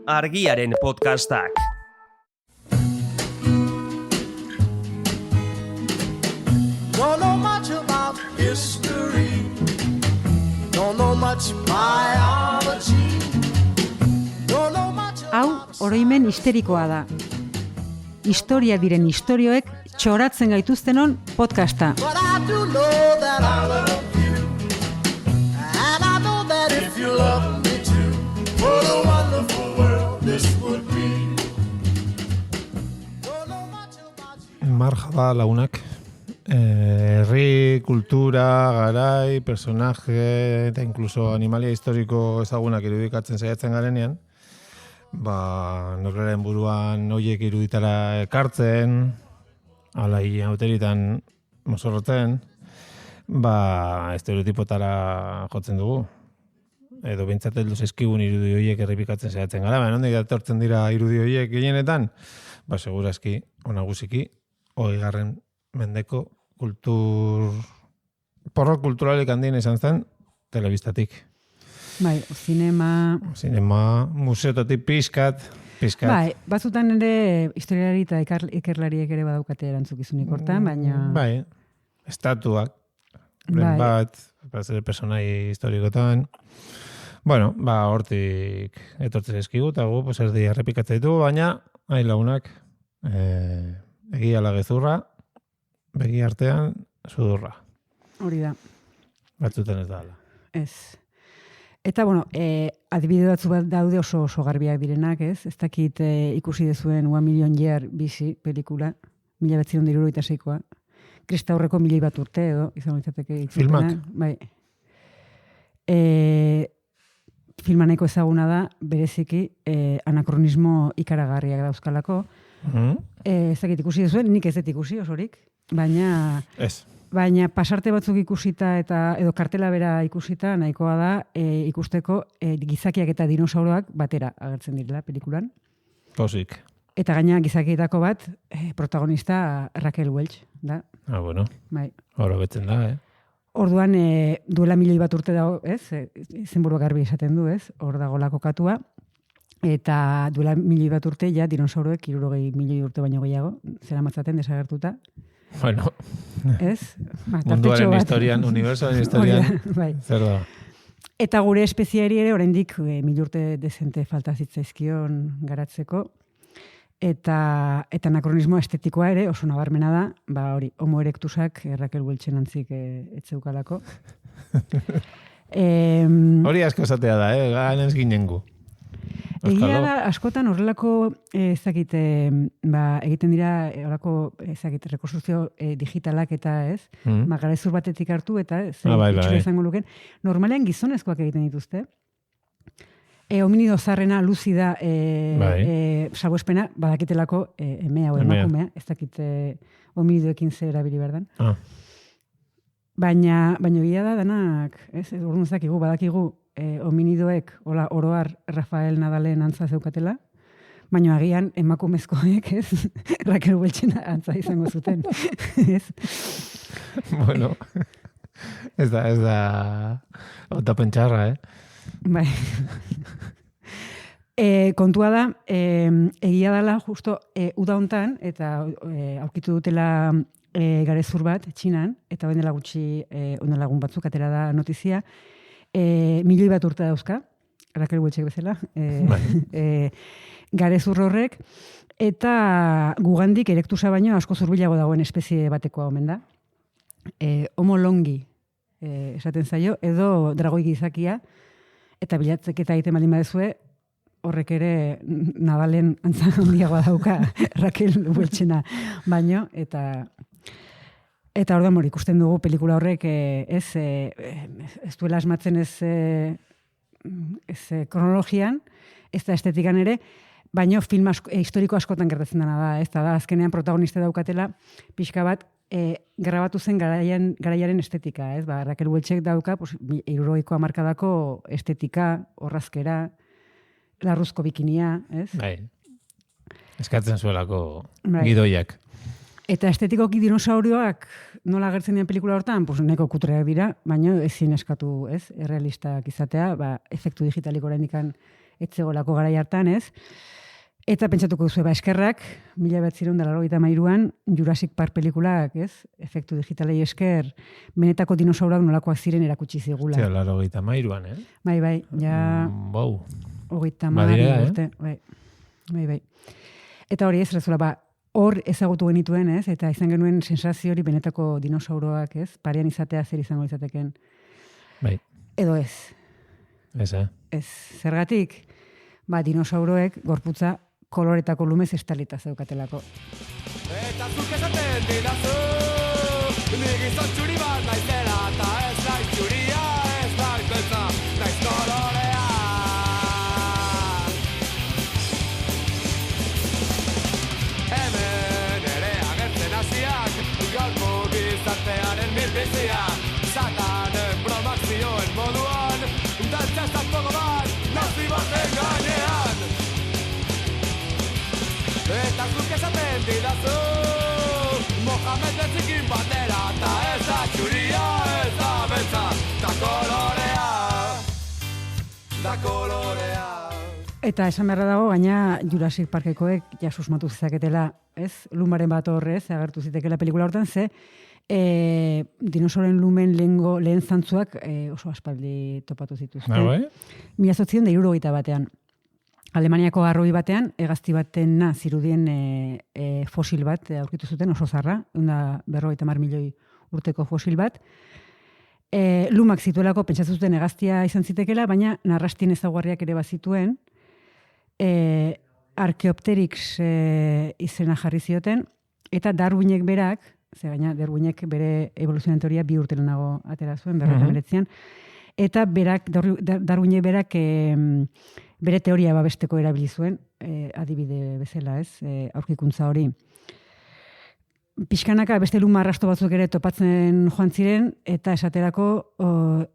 Argiaren podcastak. Don't know much about history. Don't know much biology. Don't know much Hau, oroimen histerikoa da. Historia diren istorioek txoratzen gaituztenon podcasta. But I do know that I love you. And I know that if you love me too, what a wonderful world this would be. Don't know much about you. Marjaba lagunak. Herri, kultura, garai, personaje eta incluso animalia historiko ezagunak irudikatzen saiatzen garenean, norberaren buruan horiek iruditara ekartzen, alai auteritan mozorrotzen, estereotipotara jotzen dugu. Edo bintzat heldu zaizkigun irudi horiek errepikatzen saiatzen gara, nondik datortzen dira irudi horiek gehienetan? Segurazki, onagusiki, 20. mendeko porro kulturalik handien izan zen telebistatik. Bai, zinema, museototik pizkat. Bai, batzutan ere historialari eta ikerlariek ere badaukate erantzukizunik hortan, baina... Bai, estatuak, bat, personai historikotan. Hortik etortzen eskigu, eta gu, erdi errepikatzen ditu, baina, lagunak, egia lagezurra, begi artean, sudurra. Hori da. Batzutan ez da. Ez. Eta, adibide batzu bat daude oso garbiak direnak, ez? Ez dakit ikusi dezuen 1 Million Year bizi pelikula, 1976koa. Kristaurreko 1.000 urte edo, izan litzateke itzulpena. Filmak? Bai. Filmaneko ezaguna da, bereziki, anakronismo ikaragarriak dauzkalako. Ez dakit ikusi dezuen, nik ez dut ikusi osorik. Baina pasarte batzuk ikusita edo kartela bera ikusita nahikoa da ikusteko gizakiak eta dinosauroak batera agertzen direla pelikulan. Posik. Eta gaina gizakietako bat protagonista Raquel Welch da. Bueno. Bai. Hora betzen da, Orduan duela 1.000 urte dago, ez? Izenburu garbi esaten du, ez? Hor dago kokatua. Eta duela 1.000 urte ja dinosauroek 60.000 urte baino gehiago zera matzaten desagertuta. Bueno, ez? Munduaren historian, unibersoaren historian, bai. Zer da? Eta gure espeziari ere oraindik 1.000 urte dezente falta zitzaizkion garatzeko. Eta anakronismo estetikoa ere oso nabarmena da, hori, Homo erectusak Raquel Welchen antzik etzeukalako. Hori asko esatea da, ganez ginengu. Egia da, askotan horrelako egiten dira horrelako rekonstrukzio digitalak eta ez, garezur batetik hartu eta itxura izango luken. Normalean gizonezkoak egiten dituzte. Hominido zarrena, luzida, salbuespena, badakitelako emea o emakumea, ez dakit hominidoekin ze erabili berdan. Baina egia da danak, ez orduan ez dakigu, badakigu hominidoek, oroar Rafael Nadalen antza zeukatela, baina agian emakumezkoek, ez, Raquel Welchen antza izango zuten, ez? Bueno, ez da, ota pentsarra, Bai. Kontua da, egia dela, justo, uda hontan, eta aurkitu dutela garezur bat, Txinan, eta orain dela gutxi, lagun batzuk atera da notizia, 1.000 urte dauzka, Raquel Welchek bezala, garezur horrek, eta gugandik erektusa baino asko zurbilago dagoen espezie batekoa omen da. Homo longi esaten zaio, edo dragoi gizakia, eta bilatzeketa egiten baldin badezue, horrek ere Nadalen antza handiagoa dauka Raquel Welchena baino, eta orduan ikusten dugu pelikula horrek ez duela asmatzen ez kronologian, ez da estetikan ere, baino film historiko askotan gertatzen dena da, ez da azkenean protagoniste daukatela pixka bat grabatu zen garaiaren estetika, ez? Raquel Welchek dauka 60ko hamarkadako estetika, orrazkera, larruzko bikinia, ez? Bai. Eskatzen zuelako gidoiak. Eta estetikoki dinosaurioak nola agertzen dian pelikula hortan, neko kutreak dira, baina ezin eskatu, ez? Errealistak izatea, efektu digitalik oraindikan etzegolako garai hartan, ez? Eta pentsatuko duzu, eskerrak, 1983an Jurassic Park pelikulak, ez? Efektu digitalei esker, benetako dinosaurak nolakoak ziren erakutsi zigula. Zia, 83an, Bai, ja... Bau. 30 urte, bai. Eta hori ez, rezula, hor ezagutu genituen, ez? Eta izan genuen sensazio hori benetako dinosauroak, ez? Parean izatea zer izango izateken. Bai. Edo ez. Ez, Ez, zergatik, dinosauroek gorputza koloretako lumez estalita zeukatelako. Eta zuk esaten didazu, nik izan txuri bat naizela, eta ez naiz txuria, ez naiz beltza, naiz kolorea. Hemen ere agertzen hasiak, gaurko gizartearen minbizia, satanen bromak zioen moduan, dantzazak pogo bat, nazi baten gainean. Eta zuk esaten didazu, Mohamed betzikin batera, eta ez da txuria, ez da beltza, da kolorea. Eta esan beharra dago, gaina Jurassic Parkekoek ja susmatu zezaketela, ez? Lumaren bat horrez, agertu zitekela pelikula hortan, ze dinosauren lumen lehen zantzuak oso aspaldi topatu zituzten. Bai? 1971 batean. Alemaniako arroi batean, hegazti batena zirudien fosil bat aurkitu zuten, oso zarra, 50 milioi urteko fosil bat. Lumak zituelako pentsatzen zuten hegaztia izan zitekela, baina narrastien ezaugarriak ere bazituen, Archaeopteryx izena jarri zioten, eta Darwinek berak, gaina Darwinek bere evoluzioaren teoria 2 urte lehenago atera zuen, 1939an, eta Darwinek berak bere teoria babesteko erabili zuen, adibide bezala, ez, aurkikuntza hori. Pixkanaka beste luma arrasto batzuk ere topatzen joan ziren, eta esaterako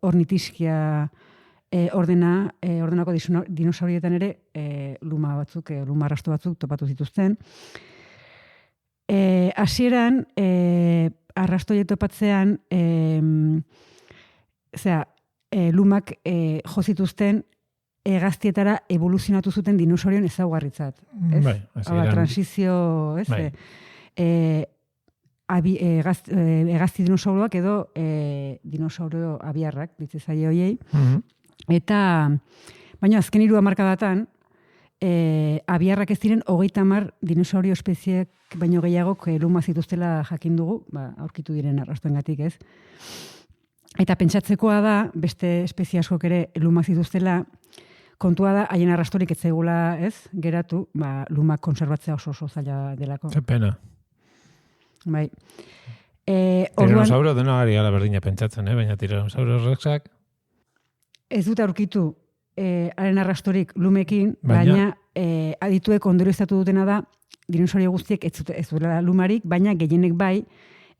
ornitiskia ordenako dinosaurietan ere luma arrasto batzuk topatu zituzten. Hasieran arrastoiek topatzean, lumak jo zituzten hegaztietara evoluzionatu zuten dinosaurion ezaugarritzat. Bai, transizio, ez? Bai. Hegazti dinosauroak edo dinosaurio abiarrak, ditze zaie hoiei. Eta, baina azken 3 hamarkadatan, abiarrak ez diren 30 dinosaurio espeziek baino gehiagok luma zituztela jakin dugu, aurkitu diren arrastoengatik, ez? Eta pentsatzekoa da, beste espezie askok ere luma zituztela, kontua da, haien arrastorik etzaigula, ez? Geratu, lumak konserbatzea oso zaila delako. Ze pena. Bai. Tiranosauro dena gari ala berdina pentsatzen, baina Tiranosauro rexak ez dut aurkitu haren arrastorik lumekin, baina adituek ondorioztatu dutena da dinosaurio guztiek ez duela lumarik, baina gehienek bai,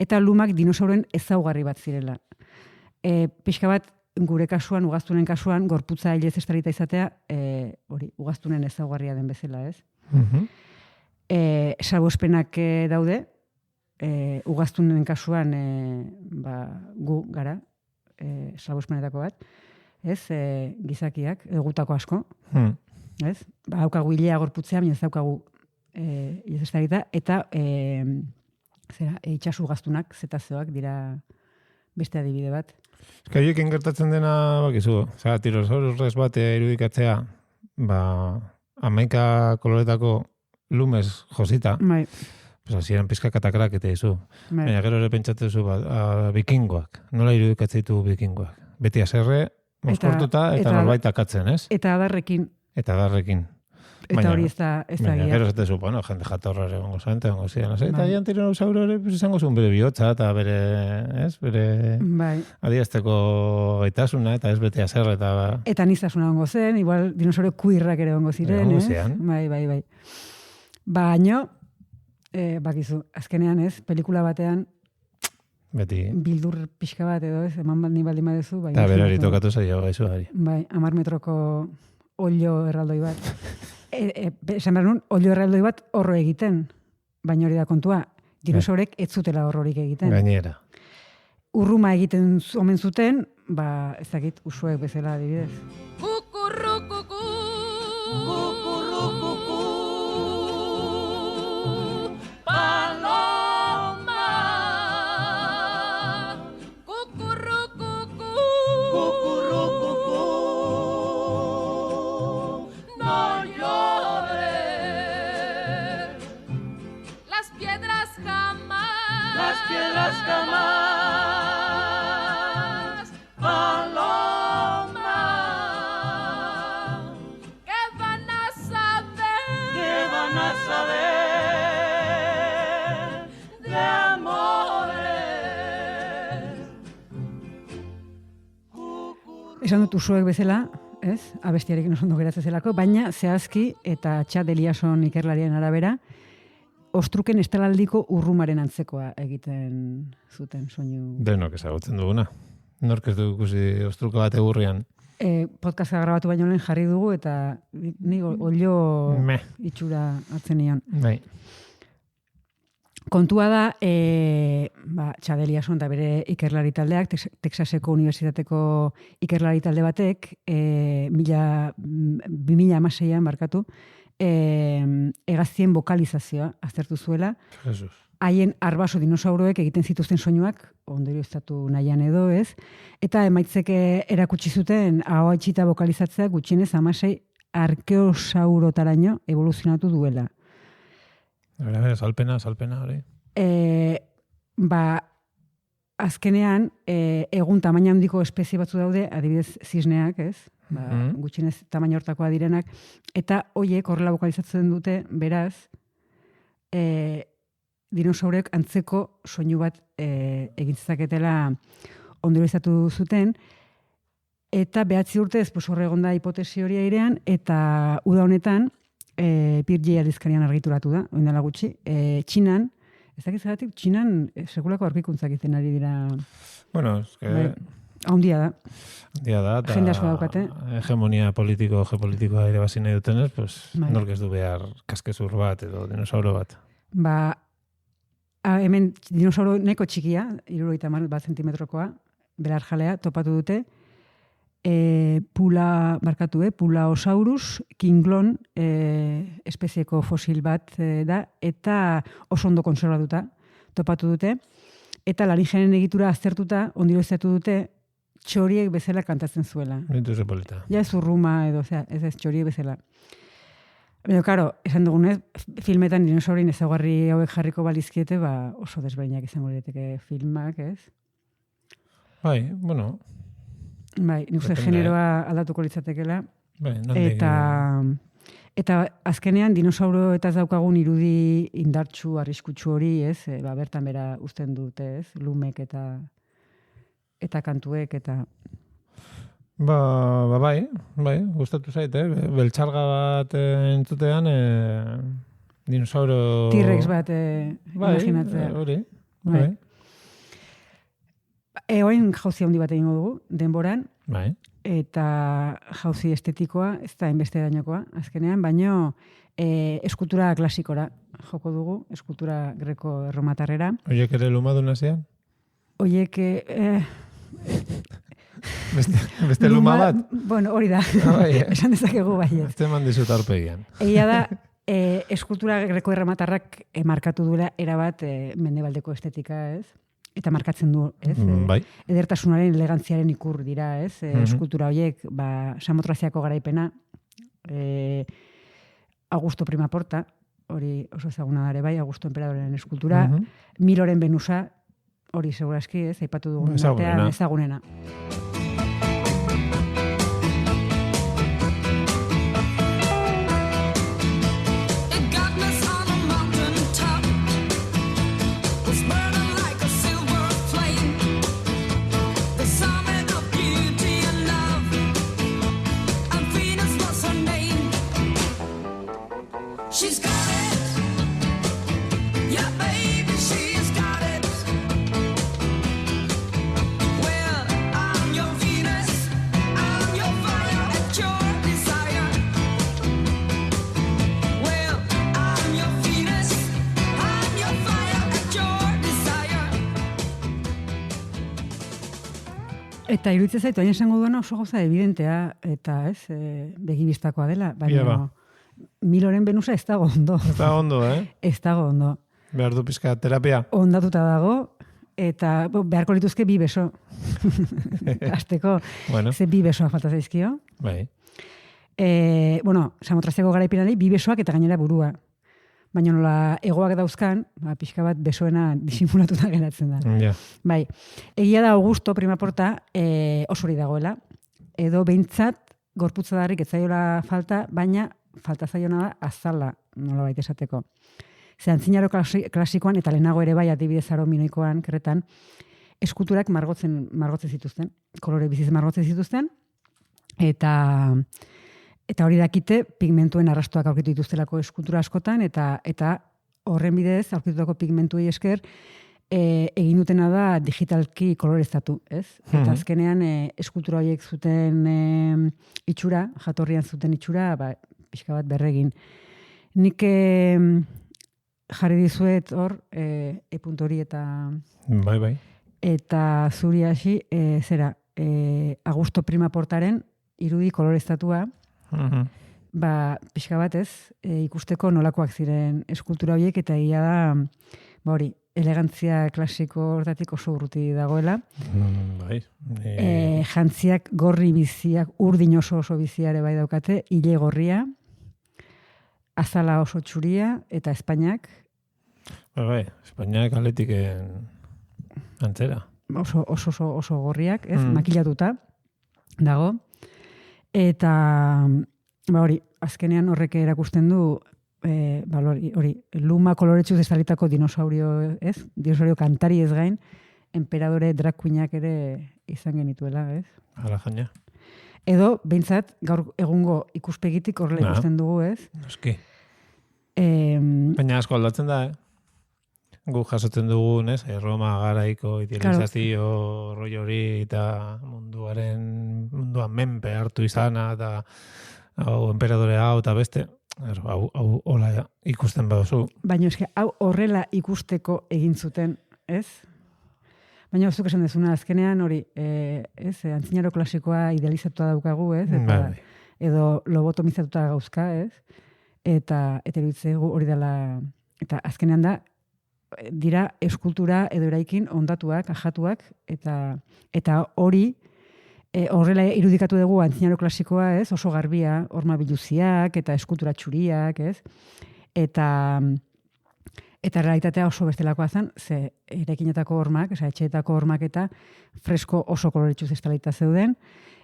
eta lumak dinosauroen ezaugarri bat zirela. Pixka bat, gure kasuan, ugaztunen kasuan, gorputza hilez estalita izatea, hori, ugaztunen ezaugarria den bezala, ez? Salbuespenak daude, ugaztunen kasuan gu gara, salbuespenetako bat, ez? Gizakiak, gutako asko, ez? Haukagu hilea gorputzea, baina ez daukagu hilez estalita, eta itxasu gaztunak, zetazeoak dira beste adibide bat. Eskaiekin gertatzen dena, bakizu, Tiranosaurus bat irudikatzea, 11 koloretako lumez josita, hasieran pizkak eta krakete dizu. Baina gero ere pentsatzen zu, bikingoak, nola irudikatzen ditu bikingoak? Beti aserre, mozkortuta eta norbait akatzen, ez? Eta adarrekin. Eta hori ez da gira. Gero ez dezu, jende jatorrare gongo zante, gongo ziren. Eta ian tiranosauro ere izango zuen bere bihotza eta bere adiazteko gaitasuna eta ez bete aserre eta... Eta nizasuna gongo zen, igual dinosaurio kuirrak ere gongo ziren, ez? Bai. Baina, bakizu, azkenean ez, pelikula batean, beti bildur pixka bat edo ez, eman bat baldin badezu. Eta berari tokatu zaio gaizuari. Bai, 10 metroko olio erraldoi bat. Esan behar nun, olio erraldoi bat horro egiten, baina hori da kontua, dinosaurek ez zutela horrorik egiten. Gainera. Urruma egiten omen zuten, ez dakit, usuek bezala adibidez. Kukurrukuku, esan dut usoek bezala, ez? Abestiarekin oso ondo geratzen zelako, baina zehazki eta Chad Eliasson ikerlarien arabera, ostruken estalaldiko urrumaren antzekoa egiten zuten soinu. Denok ezagutzen duguna. Nork ez du ikusi ostruka bat egurrian. Podcasta grabatu baino lehen jarri dugu eta ni olio itxura hartzen nion. Bai. Kontua da, Chad Eliasson eta bere ikerlari taldeak, Texaseko Unibertsitateko ikerlari talde batek, 2016an barkatu, hegaztien bokalizazioa aztertu zuela. Jesus. Haien arbaso dinosauroek egiten zituzten soinuak, ondorioztatu nahian edo ez, eta emaitzeke erakutsi zuten ahoa itxita bokalizatzea gutxienez 16 arkeosaurotaraino evoluzionatu duela. Salpena, hori. Azkenean, egun tamaina handiko espezie batzu daude, adibidez zisneak, ez? Gutxienez tamaina hortakoa direnak, eta hoiek horrela bokalizatzen dute, beraz, dinosaurek antzeko soinu bat egin zezaketela ondorioztatu zuten, eta 9 urtez horre egon da hipotesi hori airean, eta uda honetan, Peer J aldizkarian argituratu da, oin dela gutxi, Txinan, ez dakiz zeratik, Txinan sekulako aurkikuntzak izan ari dira. Bueno, Haundia da. Eta jende asko daukate. Hegemonia geopolitikoa ere bazin nahi dutenez, pues, nork ez du behar kaskezur bat edo dinosauro bat. Hemen dinosauro neko txikia, 70 zentimetrokoa, belarjalea, topatu dute, Pulaosaurus kinglon espezieko fosil bat da, eta oso ondo konservatuta topatu dute, eta laringenen egitura aztertuta, ondorioztatu dute, txoriek bezala kantatzen zuela. Nintu zepolita. Ja ez urruma edo, ez txoriek bezala. Baina, karo, esan dugunez, filmetan dinosaurin ezaugarri hauek jarriko balizkiete, oso desberdinak izango lirateke filmak, ez? Bai, bueno. Bai, nik uste generoa aldatuko litzatekela. Bai, eta azkenean dinosauro eta ez daukagun irudi indartsu, arriskutsu hori, ez? Bertan bera uzten dute, ez? Lumek eta kantuek eta... Bai, gustatu zait, beltxarga bat entzutean, dinosauro... T-Rex bat imaginatzea. Hori, bai. Oain jauzi handi bat egingo dugu, denboran, bai. Eta jauzi estetikoa, ez da inbeste dainokoa, azkenean, baino eskultura klasikora joko dugu, eskultura greko-erromatarrera. Oiek ere lumadun hasian? Oiek... Beste luma bat? Bueno, hori da. Esan dezakegu baiet. Zeman dizut aurpegian. Egia da, eskultura greko-erromatarrak markatu duela erabat mendebaldeko estetika, ez? Eta markatzen du, ez? Bai. Edertasunaren, elegantziaren ikur dira, ez? Eskultura horiek, Samotraziako garaipena, Augusto Primaporta, hori oso ezaguna dare bai, Augusto Emperadoren eskultura, Miloren Venusa, hori segurazki, ez? Aipatu dugun artean ezagunena. She's got it. Yeah, baby, she's got it. Well, I'm your Venus. I'm your fire at your desire. Well, I'm your Venus. I'm your fire at your desire. Eta iruditzen zaitu, hain esango duena oso gauza evidentea, eta ez, begibistakoa dela, baina... Miloren Venusa ez dago ondo. Ez dago ondo, Ez dago ondo. Behar du pizka terapia. Ondatuta dago, eta beharko lituzke 2 beso. Azteko, ze 2 besoak falta zaizkio. Bai. Samotraziako garaipinari 2 besoak eta gainera burua. Baina nola egoak dauzkan, pixka bat besoena disimulatuta geratzen da. Ja. Bai, egia da Augusto Primaporta osori dagoela, edo behintzat gorputza darrik etzaiola falta, baina falta zaiona da azala, nola baita esateko. Ze antzinaro klasikoan, eta lehenago ere bai adibidez aro minoikoan, kerretan, eskulturak margotzen zituzten, kolore biziz margotzen zituzten, Eta hori dakite pigmentuen arrastoak aurkitu dituztelako eskultura askotan, eta horren bidez, aurkitutako pigmentuei esker, egin dutena da digitalki koloreztatu, ez? Eta azkenean eskultura horiek zuten itxura, jatorrian zuten itxura, pixka bat berregin. Nik jarri dizuet hor, hori eta... Bai. Eta zuri hasi, Augusto Prima Portaren irudi koloreztatua, pixka bat ez, ikusteko nolakoak ziren eskultura horiek, eta egia da, elegantzia klasiko hortatik oso urruti dagoela. Bai. Jantziak gorri biziak, urdin oso biziare bai daukate, ile gorria, azala oso txuria, eta Espainiak. Bai, Espainiak aletik antzera. Oso gorriak, ez, makilatuta dago. Eta, azkenean horrek erakusten du, luma koloretxuz estalitako dinosaurio, ez? Dinosaurio kantari ez gain, emperadore drag queenak ere izan genituela, ez? Hala jaina. Edo, behintzat, gaur egungo ikuspegitik horrela ikusten dugu, ez? Eski. Baina asko aldatzen da, Gu jasotzen dugun, ez? Roma garaiko idealizazio roi hori eta munduan menpe hartu izana eta emperadore hau eta beste. Hau hola ikusten baduzu. Baina eske hau horrela ikusteko egin zuten, ez? Baina zuk esan dezuna azkenean hori, ez? Antzinaro klasikoa idealizatuta daukagu, ez? Eta edo lobotomizatuta gauzka, ez? Eta iruditzen hori dela, eta azkenean da dira eskultura edo eraikin ondatuak, ajatuak, eta hori horrela irudikatu dugu antzinaro klasikoa, ez? Oso garbia, horma biluziak eta eskultura txuriak, ez? Eta realitatea oso bestelakoa zen, ze eraikinetako hormak, etxeetako hormak eta fresko oso koloretxuz estalita zeuden,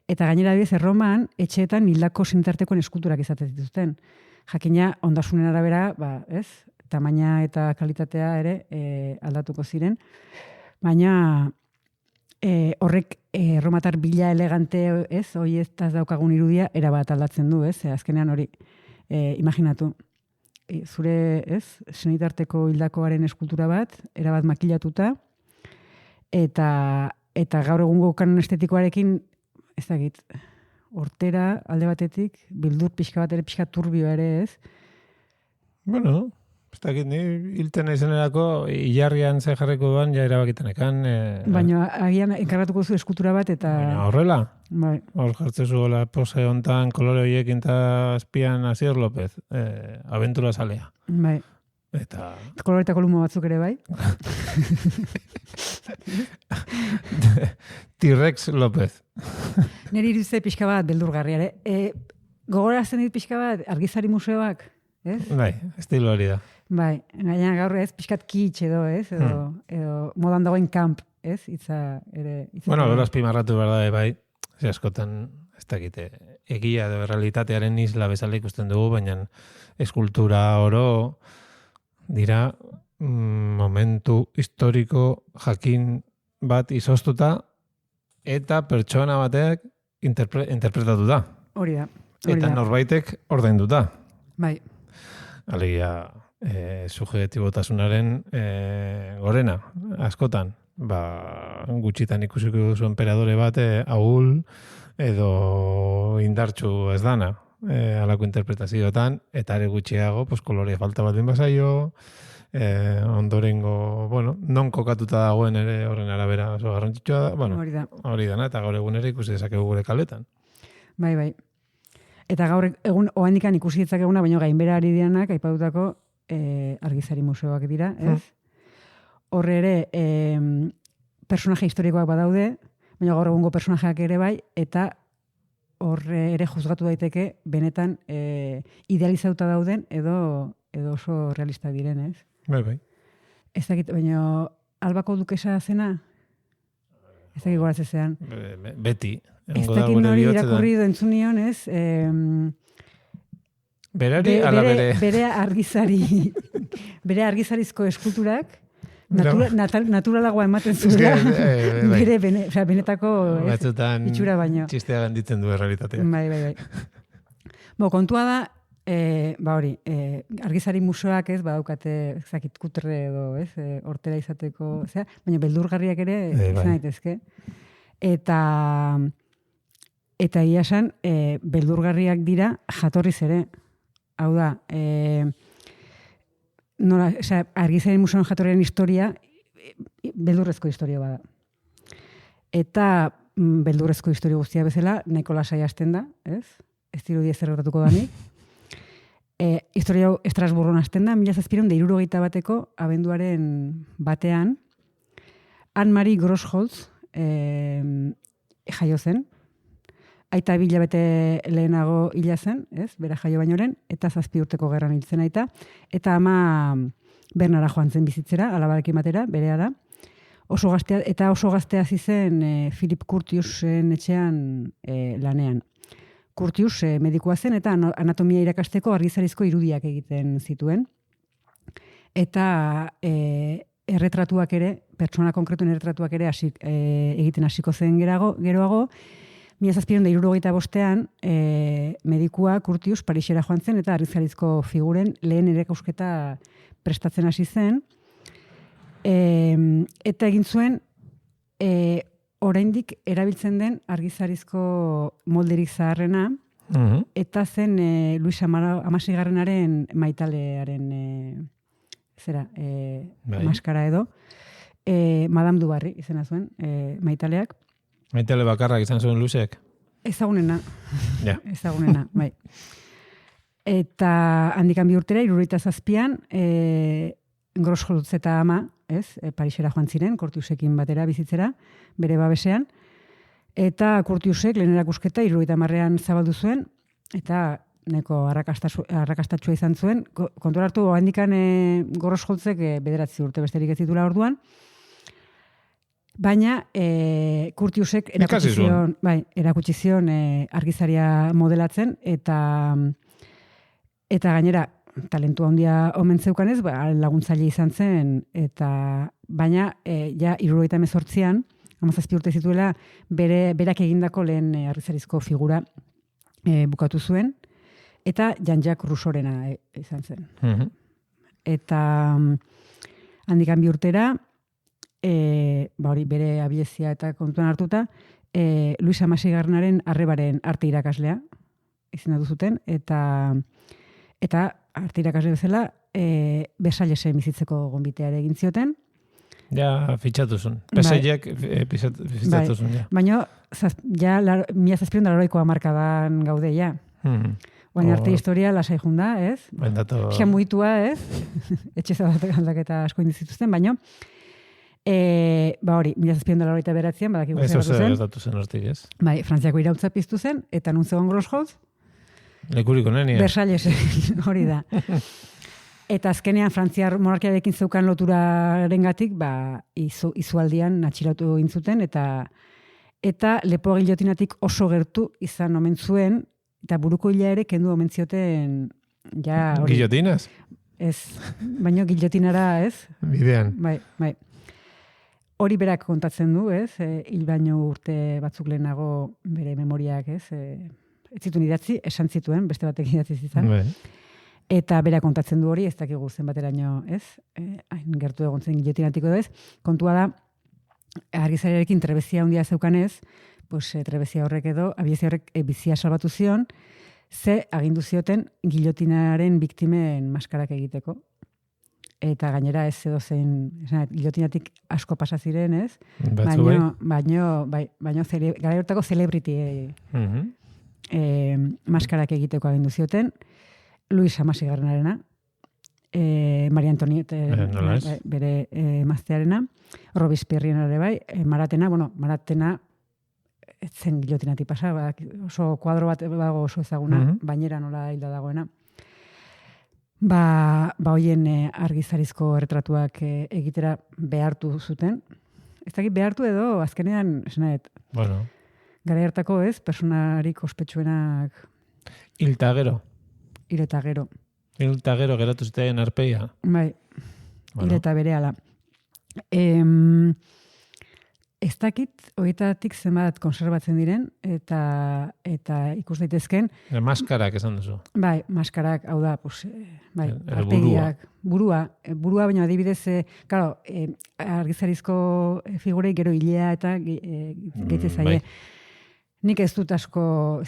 eta gainera bidez Erroman etxeetan hildako sinitartekoen eskulturak izaten dituzten. Jakina ondasunen arabera, ez? Tamaina eta kalitatea ere aldatuko ziren, baina horrek erromatar bila elegante, ez, hoi ez daukagun irudia, erabat aldatzen du, ez, azkenean hori, imaginatu, zure, ez, senitarteko hildakoaren eskultura bat, erabat makilatuta, eta gaur egungo kanon estetikoarekin, ez dakit, hortera, alde batetik, bildur pixka bat ere, pixka turbio ere, ez? Bueno, ez dakit, ni hilten izenerako hilarrian ze jarriko duan, ja erabakitanekan. Baina agian enkargatuko zu eskultura bat eta... Baina horrela? Bai. Hor jartzezu gola pose hontan kolore horiekin eta azpian Asier López, abentura salea. Bai. Eta... Koloretako lumo batzuk ere bai. T-Rex López. Neri iruditzen pixka bat beldurgarria ere. Gogorazten dit pixka bat Argizari Museoak, ez? Bai, estilo hori da. Bai, gaina gaur ez, pixkat kitsch edo, ez? Edo modan dagoen kamp, ez? Itza ere... Bueno, gero azpimarratu behar da, bai, ze askotan, ez dakite, egia edo realitatearen isla bezala ikusten dugu, baina eskultura oro dira momentu historiko jakin bat izoztuta eta pertsona bateak interpretatu da. Hori da. Eta norbaitek ordainduta. Bai. Alegia, subjektibotasunaren gorena, askotan. Gutxitan ikusiko duzu emperadore bat ahul edo indartsu ez dana alako interpretazioetan, eta ere gutxiago, kolore falta bat bazaio, ondorengo, non kokatuta dagoen ere horren arabera oso garrantzitsua da, hori dana, eta gaur egun ere ikusi dezakegu gure kaletan. Bai, bai. Eta gaur egun oandikan ikusi ditzakeguna, baino gainbera ari dianak, aipatutako Argizari Museoak dira, ez? Horre ere, personaje historikoak badaude, baina gaur egungo personajeak ere bai, eta horre ere juzgatu daiteke benetan idealizauta dauden edo oso realista diren, ez? Bai, bai. Ez dakit, baina Albako dukesa zena? Ez dakit goratzezean. Beti. Ez dakit nori irakurri du entzunion, ez? Berari ala bere? Bere argizarizko eskulturak Naturalagoa ematen que, zuela, bai. benetako Batzutan itxura baino. txistea ganditzen du errealitatea. Bai. Kontua da, hori, argizari museoak ez, badaukate, ezakit kutre edo, ez, hortera izateko, baina beldurgarriak ere, izan daitezke. Eta ia esan, beldurgarriak dira jatorriz ere. Hau da, argizari museoan jatorriaren historia, beldurrezko historia bada. Eta beldurrezko historia guztia bezala, nahiko lasai hasten da, ez? Ez dirudi ezer gertatuko danik. Historia hau Estrasburgon hasten da, 1761 abenduaren batean, Anne-Marie Grossholz jaio zen, aita 2 hilabete lehenago hila zen, ez? Bera jaio bainoren, eta 7 urteko gerran hil zen aita, eta ama Bernara joan zen bizitzera, alabarekin batera, berehala. Oso gaztea zizen Philip Curtiusen etxean lanean. Curtius medikua zen eta anatomia irakasteko argizarizko irudiak egiten zituen. Eta erretratuak ere, pertsona konkretuen erretratuak ere egiten hasiko zen geroago, 1765an medikua Curtius Parisera joan zen eta argizarizko figuren lehen erakusketa prestatzen hasi zen. Eta egin zuen oraindik erabiltzen den argizarizko molderik zaharrena, eta zen Luis Hamaseigarrenaren maitalearen maskara edo, Madame du Barry izena zuen maitaleak. Maitale bakarrak izan zuen Luisek? Ezagunena. Ja. Ezagunena, bai. Eta handikan 2 urtera, 77an, Grossholz eta ama, ez, Parisera joan ziren, Curtiusekin batera bizitzera, bere babesean, eta Curtiusek lehen erakusketa 70an zabaldu zuen, eta neko arrakastatsua izan zuen, kontura hartu, handikan Grossholzek 9 urte besterik ez ditula orduan, baina Curtiusek erakutsi zion argizaria modelatzen, eta gainera, talentu handia omen zeukanez, laguntzaile izan zen, baina ja 78an, 17 urte zituela, berak egindako lehen argizarizko figura bukatu zuen, eta Jean-Jacques Rousseaurena izan zen. Eta handikan 2 urtera, bere abilezia eta kontuan hartuta, Luis Hamaseigarrenaren arrebaren arte irakaslea izendatu zuten, eta arte irakasle bezala Besailesen bizitzeko gonbiteare egin zioten. Ja, fitxatu zuen. Besailek fitxatu zuen, ja. Baina, ja, 1780ko hamarkadan gaude, ja. Baina arte historia lasai junda, ez? Jamuitua, ez? Etxe aldaketa asko indizituzten, baina hori, 1789an, badakigu zer batu zen. Eso zen hortik, ez? Bai, Frantziako irautza piztu zen, eta nun zegoen Grossholz? Lekuriko nenia. Versailles, hori da. Eta azkenean Frantziar monarkiarekin zeukan loturarengatik, izualdian atxilotu egin zuten, eta lepo gilotinatik oso gertu izan omen zuen, eta buruko hila ere kendu omen zioten, ja... Gilotinaz? Ez, baino gilotinara, ez? Bidean. Bai. Hori berak kontatzen du, ez? Hil baino urte batzuk lehenago bere memoriak, ez? Ez zituen idatzi, esan zituen, beste batek idatzi zitzan. Eta bera kontatzen du hori, ez dakigu zenbateraino, ez? Hain gertu egon zen gilotinatiko ez. Kontua da, argizariarekin trebezia handia zeukanez, trebezia horrek edo, abiezia horrek bizia salbatu zion, ze agindu zioten gilotinaren biktimen maskarak egiteko. Eta gainera ez edo zen, gilotinatik asko pasa ziren, ez? Baino gara hortako celebrity maskarak egiteko agindu zioten, Luis Hamaseigarrenarena, Maria Antoniette bere emaztearena, Robespierrena ere bai, Maratena zen gilotinatik pasa, oso kuadro bat dago oso ezaguna, bainera nola hilda dagoena. Hoien argizarizko erretratuak egitera behartu zuten. Ez dakit behartu edo, azkenean, esanet, gara hartako ez, personarik ospetsuenak... Hil eta gero. Hil eta gero. Hil eta gero geratu zuten arpeia. Bai, hil eta berehala. Ez dakit, horietatik zenbat konserbatzen diren, eta ikus daitezken. Maskarak esan duzu. Bai, maskarak, hau da, pues, bai, El arpegiak. Burua, baina adibidez, claro, argizarizko figurei gero hilea eta gehitzen zaie. Nik ez dut asko,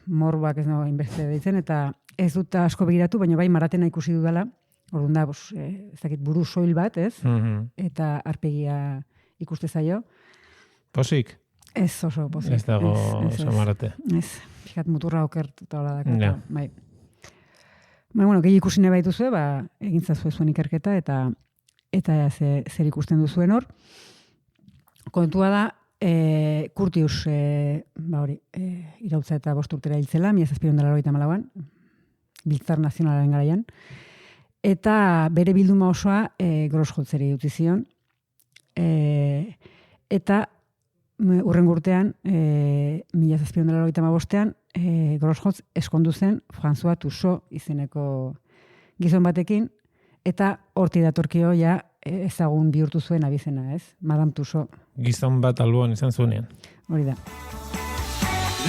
morbak ez nago inbeste deitzen, eta ez dut asko begiratu, baina bai maratena ikusi dudala, orduan da, ez dakit, buru soil bat, ez? Eta arpegia ikuste zaio. Posik? Ez oso posik. Ez dago oso marate. Ez, fikat muturra okertuta hola da. Bai. Bueno, gehi ikusi nahi baituzue, egin zazue zuen ikerketa, eta zer ikusten duzuen hor. Kontua da, Curtius, irautza eta 5 urtera hiltzela, 1794an, Biltzar Nazionalaren garaian, eta bere bilduma osoa Grosholtzeri utzi zion, eta urrengo urtean, 1795an, Grosholtz eskondu zen François Tussaud izeneko gizon batekin, eta horti datorkio ja ezagun bihurtu zuen abizena, ez? Madame Tussaud. Gizon bat alboan izan zuenean. Hori da.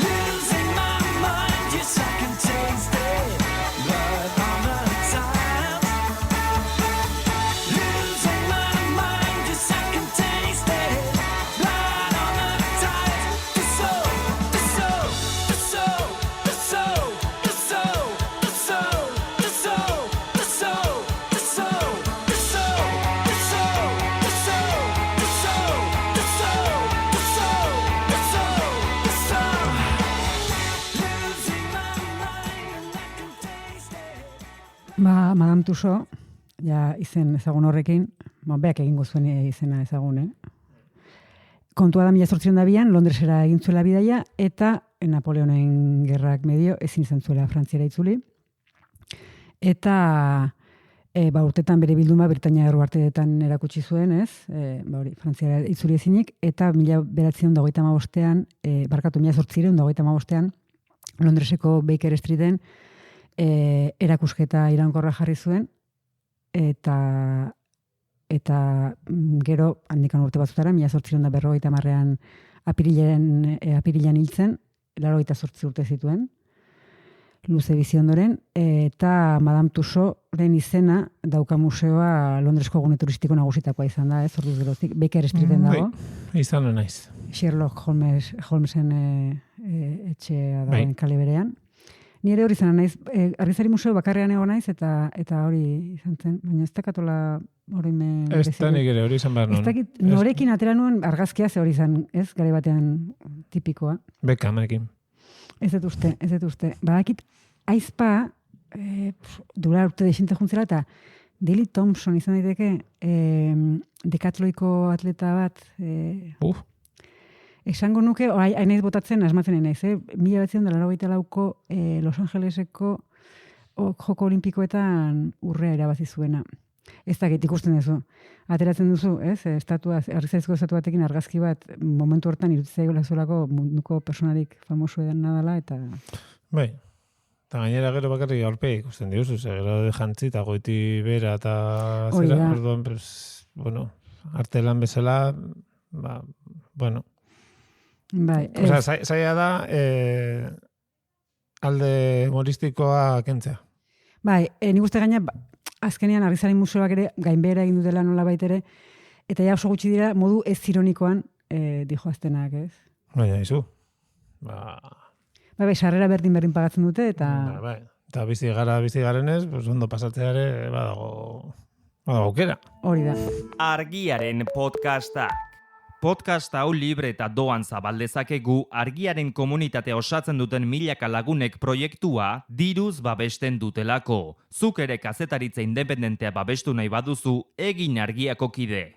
Losing my mind, yes I can taste it. Blood on the tile. Losing my mind, yes I can taste it. Blood on the tile. The soul, the soul, the soul, the soul, the soul, the soul, the soul, the soul, the soul, the soul, the soul, the soul, the soul, the soul, the soul, the soul, the soul. Losing my mind and I can taste it. Madame Tussaud, ja izen ezagun horrekin, beak egingo zuen izena ezagun, Kontua da 1802an Londresera egin zuela bidaia, eta Napoleonen gerrak medio ezin izan zuela Frantziara itzuli. Eta urtetan bere bilduma Britainia Erruarteetan erakutsi zuen, ez? Frantziara itzuli ezinik, eta 1935an, 1835an, Londreseko Baker Streeten erakusketa iraunkorra jarri zuen, eta gero, handikan urte batzutara, 1850an apirilean hiltzen, 88 urte zituen, luze bizi ondoren, eta Madame Tussaudsren izena dauka museoa Londresko gune turistiko nagusitakoa izan da, ez? Orduz geroztik, Baker Streeten dago. Izan naiz. Sherlock Holmesen etxea dagoen kale berean. Ni ere hori izan naiz, Argizari museo bakarrean egon naiz, eta hori izan zen, baina ez dakatola hori Ez da nik ere hori izan behar non. Ez dakit, norekin atera nuen argazkia ze hori izan, ez? Gare batean tipikoa. Bekamerekin. Ez dut uste. Badakit, aizpa, dura urte desinte juntzela, eta Daley Thompson izan daiteke, dekatloiko atleta bat, esango nuke, hainaiz botatzen, asmatzen naiz, 1984ko Los Angeleseko joko olimpikoetan urrea irabazi zuena. Ez dakit ikusten duzu. Ateratzen duzu, ez? Argizarizko estatu batekin argazki bat momentu hortan irutzaiola zuelako munduko personarik famoso edan nadala, eta... Bai. Eta gainera gero bakarrik aurpe ikusten diozu, gero de jantzi eta goiti bera eta zera, orduan, bueno, artelan bezala, bueno. Bai. Zaila da, alde humoristikoa kentzea. Bai, nik uste gaina, azkenean Argizari museoak ere gainbehera egin dutela nola baitere, eta ja oso gutxi dira modu ez ironikoan dijoaztenak, ez? Baina, izu. Bai, sarrera berdin pagatzen dute, eta... Bai, eta bizi garenez, ondo pasatzeare badago aukera. Hori da. Argiaren podcastak. Podcast hau libre eta doan zabaldezakegu Argiaren komunitatea osatzen duten milaka lagunek proiektua diruz babesten dutelako. Zuk ere kazetaritza independentea babestu nahi baduzu, egin Argiako kide.